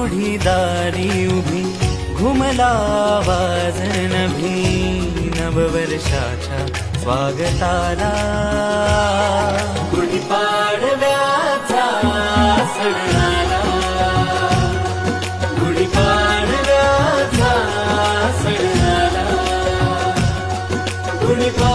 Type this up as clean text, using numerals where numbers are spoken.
गुढी दारी उभी घुमला आवाज नभी नववर्षाच्या स्वागताला गुढीपाडव्याचा सण आला गुढीपाडव्याचा सण आला गुढीपाडव्याचा